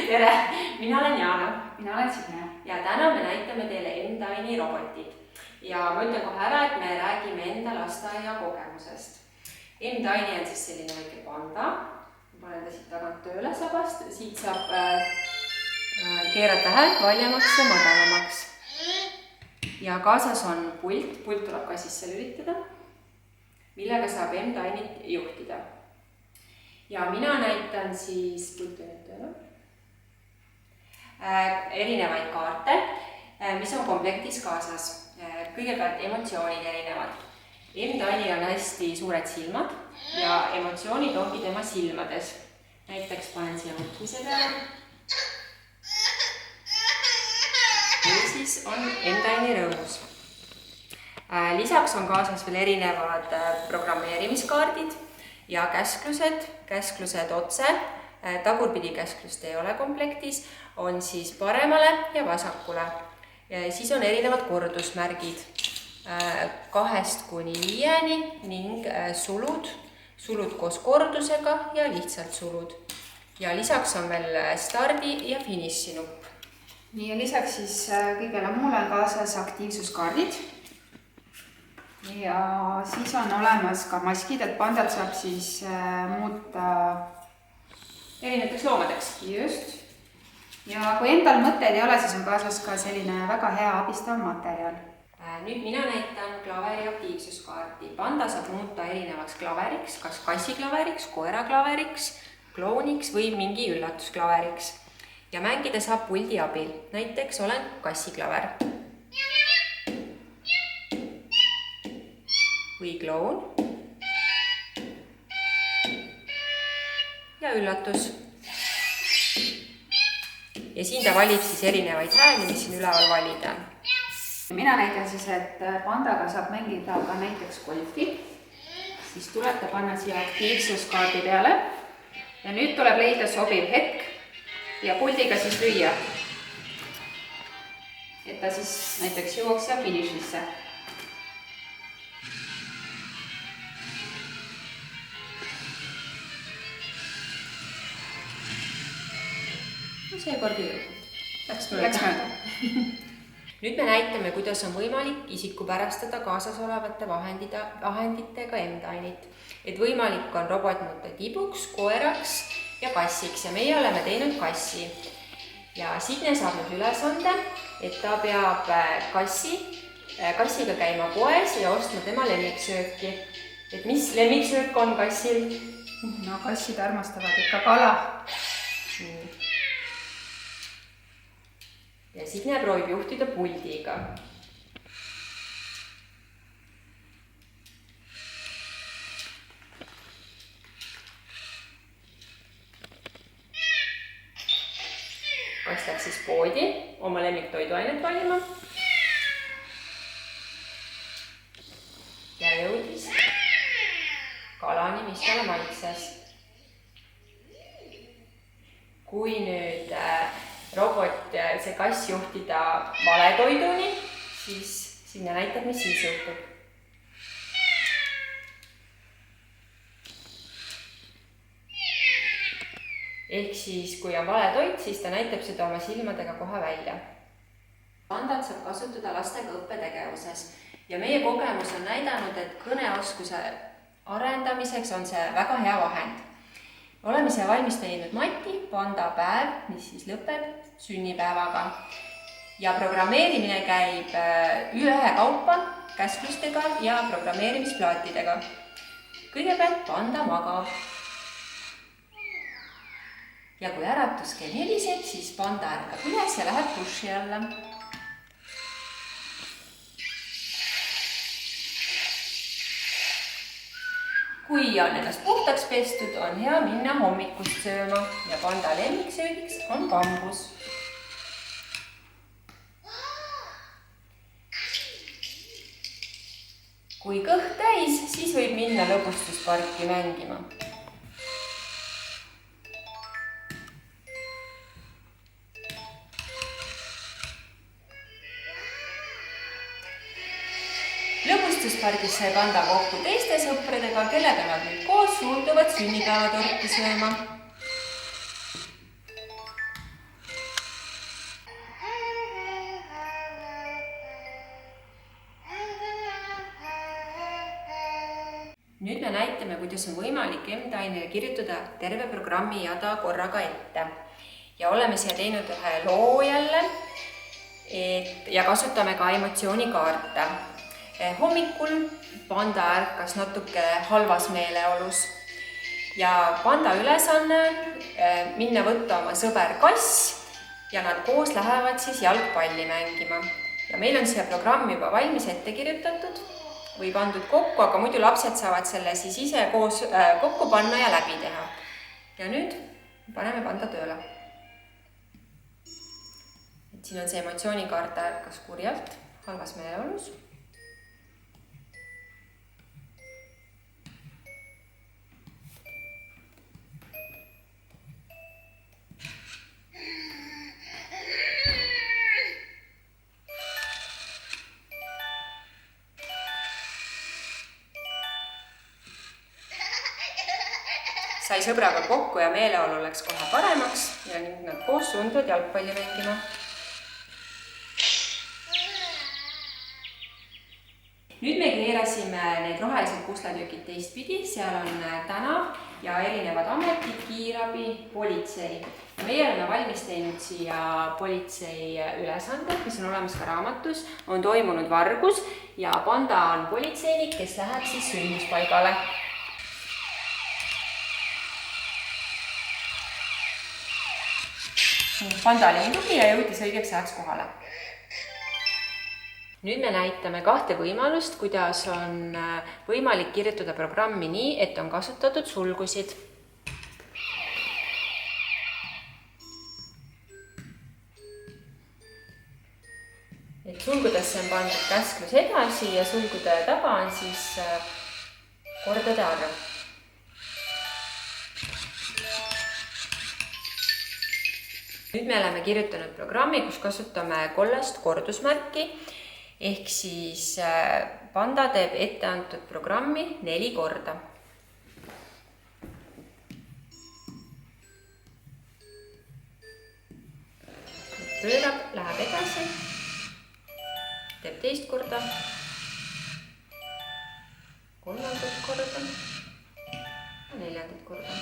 Tere, mina olen Jana. Mina olen Signe. Ja täna me näitame teile M-Tiny robotid. Ja ma ütlen kohe ära, et me räägime enda lasteaia kogemusest. M-Tiny on siis selline väike panda. Ma panen ta siit tagant tööle sabast. Siit saab keerata häält valjemaks ja madalamaks. Ja kaasas on pult. Pult tuleb ka sisse lülitada, millega saab M-Tinyt juhtida. Ja mina näitan siis erinevaid kaarte, mis on komplektis kaasas. Kõigepealt emotsioonid erinevad. M-Tiny on hästi suured silmad ja emotsioonid ongi tema silmades. Näiteks panen siia mõtmise peale. Ja siis on M-Tiny rõõmus. Lisaks on kaasas veel erinevad programmeerimiskaardid ja käsklused otse, tagurpidi käsklust ei ole komplektis, on siis paremale ja vasakule. Siis on erinevad kordusmärgid 2–5 ning sulud koos kordusega ja lihtsalt sulud. Ja lisaks on veel stardi ja finišinupp. Nii ja lisaks siis kõigele muule on kaasas aktiivsuskaardid. Ja siis on olemas ka maskid, et pandad saab siis muuta erinevateks loomadeks. Just. Ja kui endal mõtteid ei ole, siis on kaasas ka selline väga hea abistav materjal. Nüüd mina näitan klaveri aktiivsuskaarti. Panda saab muuta erinevaks klaveriks, kas kassiklaveriks, koeraklaveriks, klooniks või mingi üllatusklaveriks. Ja mängida saab puldi abil. Näiteks olen kassiklaver. Või kloon ja üllatus. Ja siin ta valib siis erinevaid hääli, mis siin üleval valida. Mina näitan siis, et pandaga saab mängida ka näiteks golfi. Siis tuleb ta panna siia aktiivsuskaardi peale. Ja nüüd tuleb leida sobiv hetk ja puldiga siis lüüa. Et ta siis näiteks jõuaks ja finišisse. Seekord ei jõudnud. Läks mööda. Nüüd me näitame, kuidas on võimalik isikupärastada kaasas olevate vahenditega M-Tinyt. Et võimalik on robot muuta tibuks, koeraks ja kassiks ja meie oleme teinud kassi. Ja Signe saab nüüd ülesande, et ta peab kassiga käima poes ja ostma tema lemmiksööki. Et mis lemmiksöök on kassil? No kassid armastavad ikka kala. Ja Signe proovib juhtida puldiga. Kass läks siis poodi oma lemmiktoiduainet valima. Ja jõudis kalani, mis talle maitses. Kui nüüd robot, see kass juhtida valetoiduni, siis Signe näitab, mis siis juhtub. Ehk siis, kui on valetoit, siis ta näitab seda oma silmadega kohe välja. Pandat saab kasutada lastega õppetegevuses ja meie kogemus on näidanud, et kõneoskuse arendamiseks on see väga hea vahend. Oleme siia valmis teinud mati, panda päev, mis siis lõpeb sünnipäevaga. Ja programmeerimine käib ühekaupa käsklustega ja programmeerimisplaatidega. Kõigepealt panda magab. Ja kui äratuskell heliseb, siis panda ärkab üles ja läheb duši alla. Kui on ennast puhtaks pestud, on hea minna hommikust sööma ja panda lemmiksöögiks on bambus. Kui kõht täis, siis võib minna lõbustusparki mängima. Lõbustuspargis sai panda kokku teiste sõpradega, kellega nad nüüd koos suunduvad sünnipäevatorti sööma. nüüd me näitame, kuidas on võimalik M-Dinile kirjutada terve programmi jada korraga ette. Ja oleme siia teinud ühe loo jälle ja kasutame ka emotsioonikaarte. Hommikul Panda ärkas natuke halvas meeleolus ja Panda ülesanne minna võtta oma sõber Kass ja nad koos lähevad siis jalgpalli mängima. Ja meil on siia programm juba valmis ette kirjutatud või pandud kokku, aga muidu lapsed saavad selle siis ise koos kokku panna ja läbi teha. Ja nüüd paneme Panda tööle. Siin on see emotsioonikaart ärkas kurjalt, halvas meeleolus. Sai sõbraga kokku ja meeleolu läks kohe paremaks ja nüüd nad koos suunduvad jalgpalli mängima. Nüüd me keerasime need rohelised pusletükid teistpidi, seal on tänav ja erinevad ametid, kiirabi, politsei. Meie oleme valmis teinud siia politsei ülesanded, mis on olemas ka raamatus, on toimunud vargus ja Panda on politseinik, kes läheb siis sündmuspaigale. Panda oli muidugi ja jõudis õigeks ajaks kohale. Nüüd me näitame kahte võimalust, kuidas on võimalik kirjutada programmi nii, et on kasutatud sulgusid. Et sulgudesse on pandud käsklus edasi ja sulgude taga on siis kordade arv. Nüüd me oleme kirjutanud programmi, kus kasutame kollast kordusmärki, ehk siis Panda teeb etteantud programmi 4 korda. Pöörab, läheb edasi, teeb teist korda, 3. korda ja 4. korda.